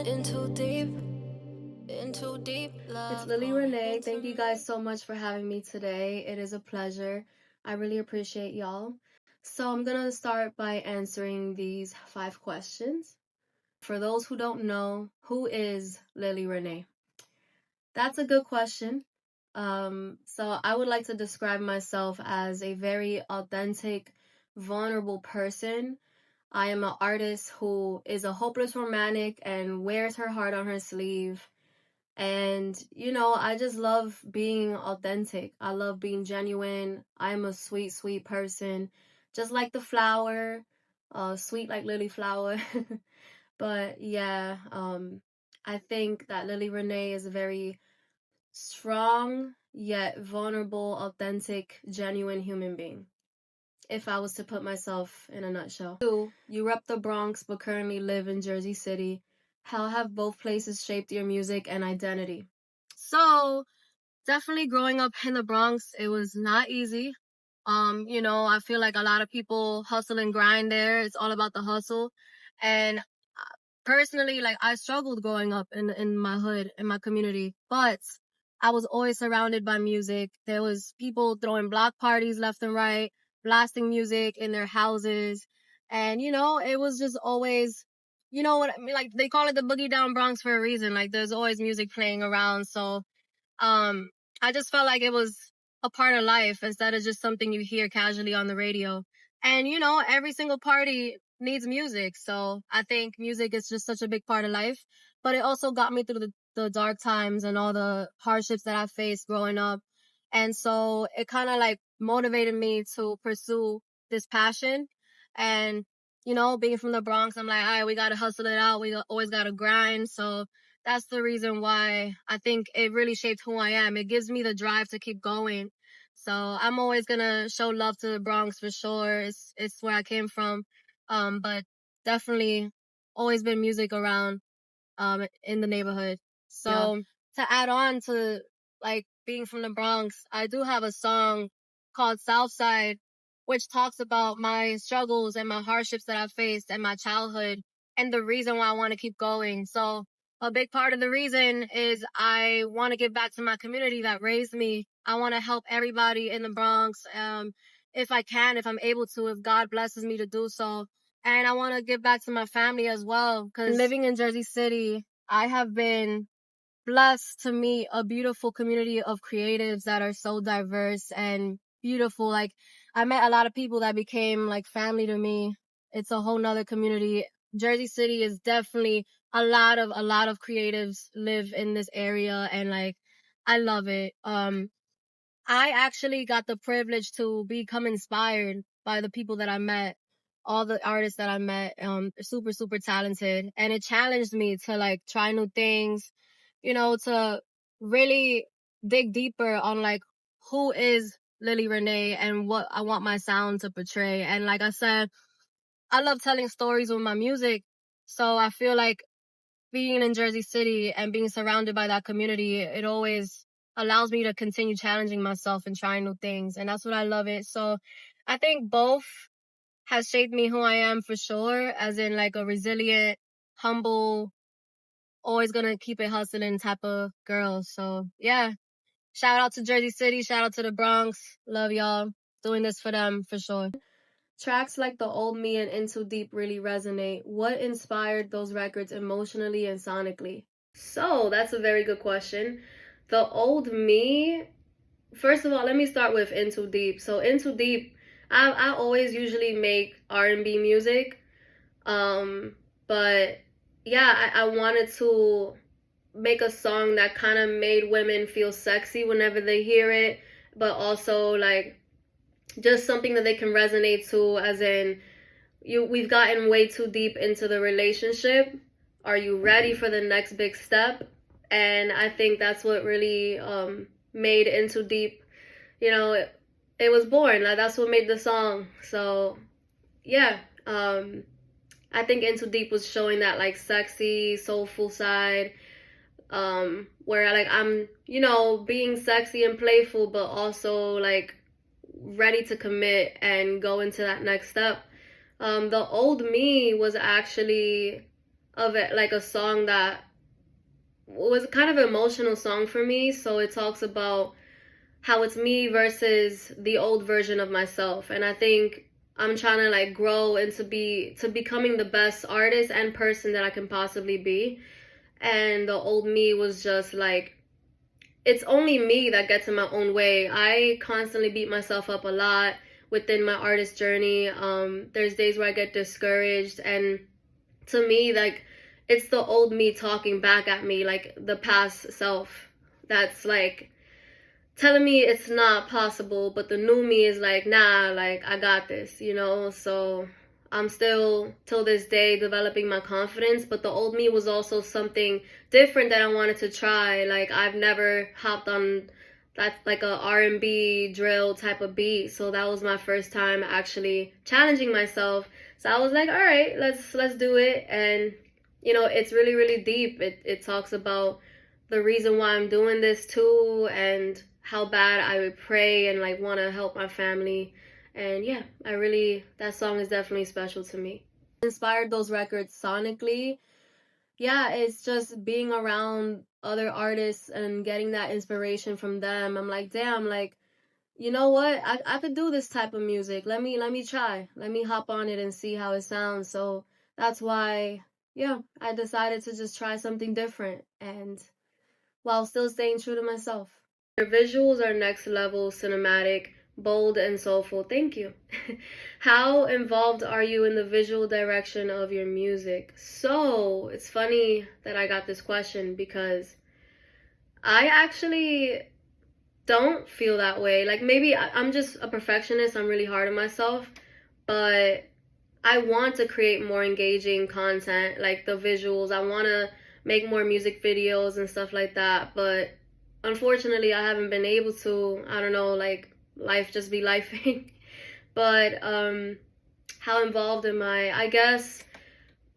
into deep love. It's Lily RINAE. Thank you guys so much for having me today. It is a pleasure. I really appreciate y'all. So I'm gonna start by answering these 5 questions. For those who don't know, who is Lily RINAE? That's a good question. So I would like to describe myself as a very authentic, vulnerable person. I am an artist who is a hopeless romantic and wears her heart on her sleeve. And, I just love being authentic. I love being genuine. I'm a sweet, sweet person, just like the flower, sweet like Lily Flower. But yeah, I think that Lily RINAE is a very strong, yet vulnerable, authentic, genuine human being. If I was to put myself in a nutshell. You rep the Bronx but currently live in Jersey City. How have both places shaped your music and identity? So, definitely growing up in the Bronx, it was not easy. I feel like a lot of people hustle and grind there. It's all about the hustle. And personally, like I struggled growing up in my hood, in my community, but I was always surrounded by music. There was people throwing block parties left and right, blasting music in their houses. And it was just always, you know what I mean? Like they call it the boogie down Bronx for a reason. Like there's always music playing around. So um, I just felt like it was a part of life instead of just something you hear casually on the radio. And every single party needs music. So I think music is just such a big part of life. But it also got me through the dark times and all the hardships that I faced growing up. And so it kind of like motivated me to pursue this passion. And, being from the Bronx, I'm like, all right, we got to hustle it out. We always got to grind. So that's the reason why I think it really shaped who I am. It gives me the drive to keep going. So I'm always gonna show love to the Bronx for sure. It's where I came from. But definitely always been music around in the neighborhood. So to add on to like being from the Bronx, I do have a song called Southside, which talks about my struggles and my hardships that I faced and my childhood and the reason why I want to keep going. So a big part of the reason is I want to give back to my community that raised me. I want to help everybody in the Bronx, if I can, if I'm able to, if God blesses me to do so. And I want to give back to my family as well. Because living in Jersey City, I have been blessed to meet a beautiful community of creatives that are so diverse and beautiful. Like I met a lot of people that became like family to me. It's a whole nother community. Jersey City is definitely a lot of creatives live in this area, and like I love it. I actually got the privilege to become inspired by the people that I met, all the artists that I met, super, super talented. And it challenged me to like try new things, to really dig deeper on like who is Lily RINAE and what I want my sound to portray. And like I said, I love telling stories with my music. So I feel like being in Jersey City and being surrounded by that community, it always allows me to continue challenging myself and trying new things. And that's what I love it. So I think both has shaped me who I am for sure, as in like a resilient, humble, always gonna keep it hustling type of girl. So yeah, shout out to Jersey City, shout out to the Bronx. Love y'all. Doing this for them for sure. Tracks like The Old Me and Into Deep really resonate. What inspired those records emotionally and sonically? So, that's a very good question. The Old Me, first of all, let me start with Into Deep. So, Into Deep, I always usually make R&B music. But yeah, I wanted to make a song that kind of made women feel sexy whenever they hear it, but also like just something that they can resonate to, as in we've gotten way too deep into the relationship. Are you ready for the next big step? And I think that's what really made Into Deep, it was born. Like that's what made the song. So yeah, I think Into Deep was showing that like sexy, soulful side, where like I'm, being sexy and playful, but also like ready to commit and go into that next step. The Old Me was actually of it, like a song that was kind of an emotional song for me. So it talks about how it's me versus the old version of myself. And I think I'm trying to like grow into becoming the best artist and person that I can possibly be. And the old me was just like, it's only me that gets in my own way. I constantly beat myself up a lot within my artist journey. There's days where I get discouraged, and to me, like, it's the old me talking back at me, like the past self that's like telling me it's not possible, but the new me is like, nah, like I got this, you know? So I'm still till this day developing my confidence, but the old me was also something different that I wanted to try. Like I've never hopped on that's like a R&B drill type of beat, so that was my first time actually challenging myself. So I was like, all right, let's do it. And you know, it's really really deep. It talks about the reason why I'm doing this too, and how bad I would pray and like want to help my family. And yeah, that song is definitely special to me. Inspired those records sonically. Yeah, it's just being around other artists and getting that inspiration from them. I'm like, damn, like, you know what? I could do this type of music. Let me try. Let me hop on it and see how it sounds. So that's why, yeah, I decided to just try something different and while still staying true to myself. Your visuals are next level cinematic, bold, and soulful. Thank you. How involved are you in the visual direction of your music? So, it's funny that I got this question because I actually don't feel that way. Like, maybe I'm just a perfectionist, I'm really hard on myself, but I want to create more engaging content, like the visuals. I want to make more music videos and stuff like that, but unfortunately, I haven't been able to. I don't know, like life just be lifing. But how involved am I? I guess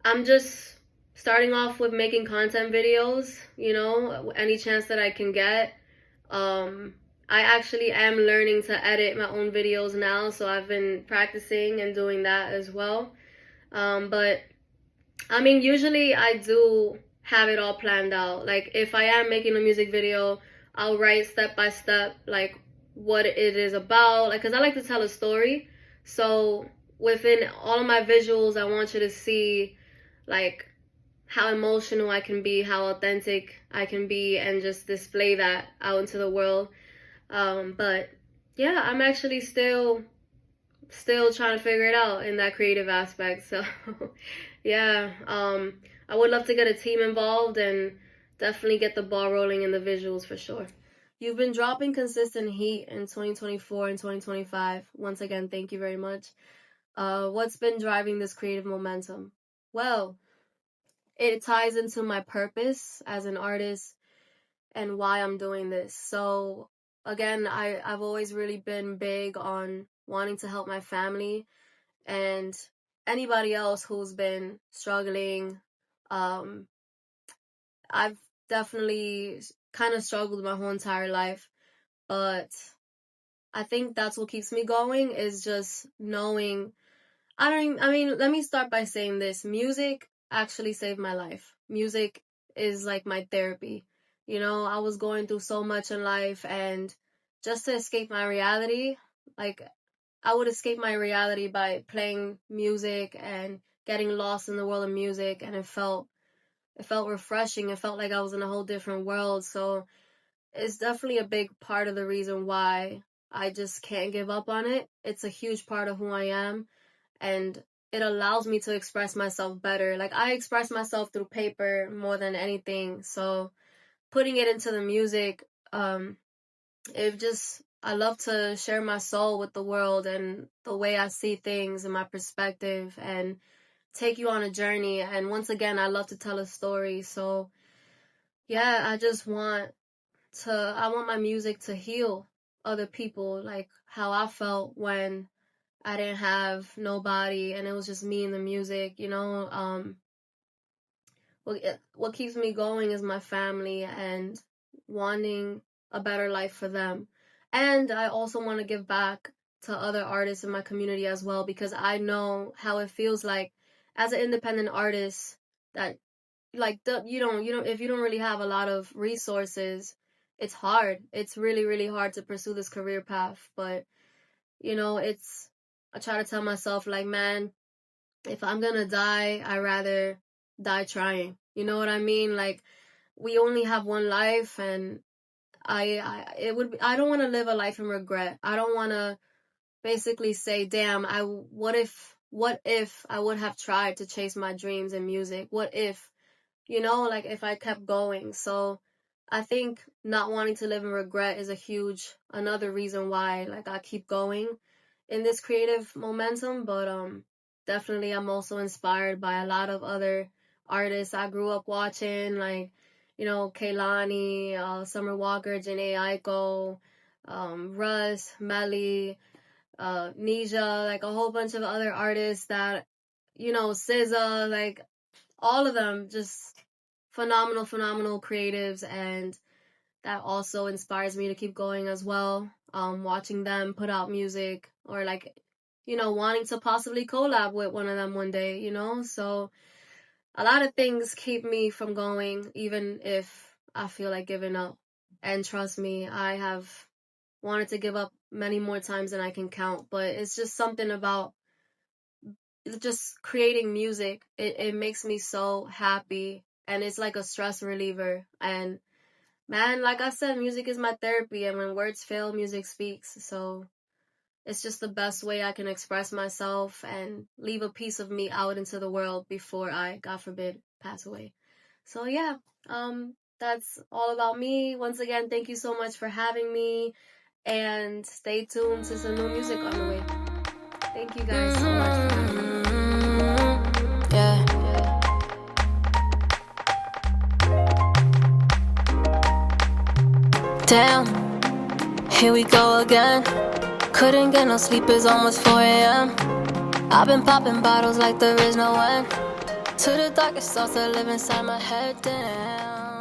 I'm just starting off with making content videos, you know, any chance that I can get. Um, I actually am learning to edit my own videos now, so I've been practicing and doing that as well. But I mean, usually I do have it all planned out. Like, if I am making a music video, I'll write step by step, like, what it is about. Like, because I like to tell a story. So, within all of my visuals, I want you to see, like, how emotional I can be, how authentic I can be, and just display that out into the world. But yeah, I'm actually still trying to figure it out in that creative aspect. So yeah, I would love to get a team involved and definitely get the ball rolling in the visuals for sure. You've been dropping consistent heat in 2024 and 2025. Once again, thank you very much. What's been driving this creative momentum? Well, it ties into my purpose as an artist and why I'm doing this. So again, I've always really been big on wanting to help my family and anybody else who's been struggling. um I've definitely kind of struggled my whole entire life, but I think that's what keeps me going is just knowing. I mean, let me start by saying this. Music actually saved my life. Music is like my therapy. You know, I was going through so much in life, and just to escape my reality, like I would escape my reality by playing music and getting lost in the world of music, and it felt refreshing. It felt like I was in a whole different world. So it's definitely a big part of the reason why I just can't give up on it. It's a huge part of who I am, and it allows me to express myself better. Like I express myself through paper more than anything. So putting it into the music, it just I love to share my soul with the world and the way I see things and my perspective and take you on a journey. And once again, I love to tell a story. So yeah, I want my music to heal other people, like how I felt when I didn't have nobody and it was just me and the music, you know. What keeps me going is my family and wanting a better life for them. And I also want to give back to other artists in my community as well, because I know how it feels like as an independent artist that like you don't if you don't really have a lot of resources, it's hard. It's really, really hard to pursue this career path. But I try to tell myself, like, man, if I'm gonna die, I rather die trying. You know what I mean? Like, we only have one life, and I don't want to live a life in regret. I don't want to basically say, damn, what if I would have tried to chase my dreams in music? What if, like, if I kept going? So I think not wanting to live in regret is another reason why, like, I keep going in this creative momentum. But definitely I'm also inspired by a lot of other artists I grew up watching, like, Kehlani, Summer Walker, Janae Aiko, Russ, Melly, Nisha, like a whole bunch of other artists that, SZA, like, all of them just phenomenal, phenomenal creatives, and that also inspires me to keep going as well. Watching them put out music, or like, wanting to possibly collab with one of them one day, So a lot of things keep me from going, even if I feel like giving up. And trust me, I have wanted to give up many more times than I can count, but it's just something about just creating music. It makes me so happy, and it's like a stress reliever. And man, like I said, music is my therapy, and when words fail, music speaks. So it's just the best way I can express myself and leave a piece of me out into the world before I, God forbid, pass away. So yeah, that's all about me. Once again, thank you so much for having me, and stay tuned to some new music on the way. Thank you guys so much for having me. Yeah. Damn, here we go again. Couldn't get no sleep, it's almost 4 a.m. I've been popping bottles like there is no end. To the darkest thoughts that live inside my head, damn.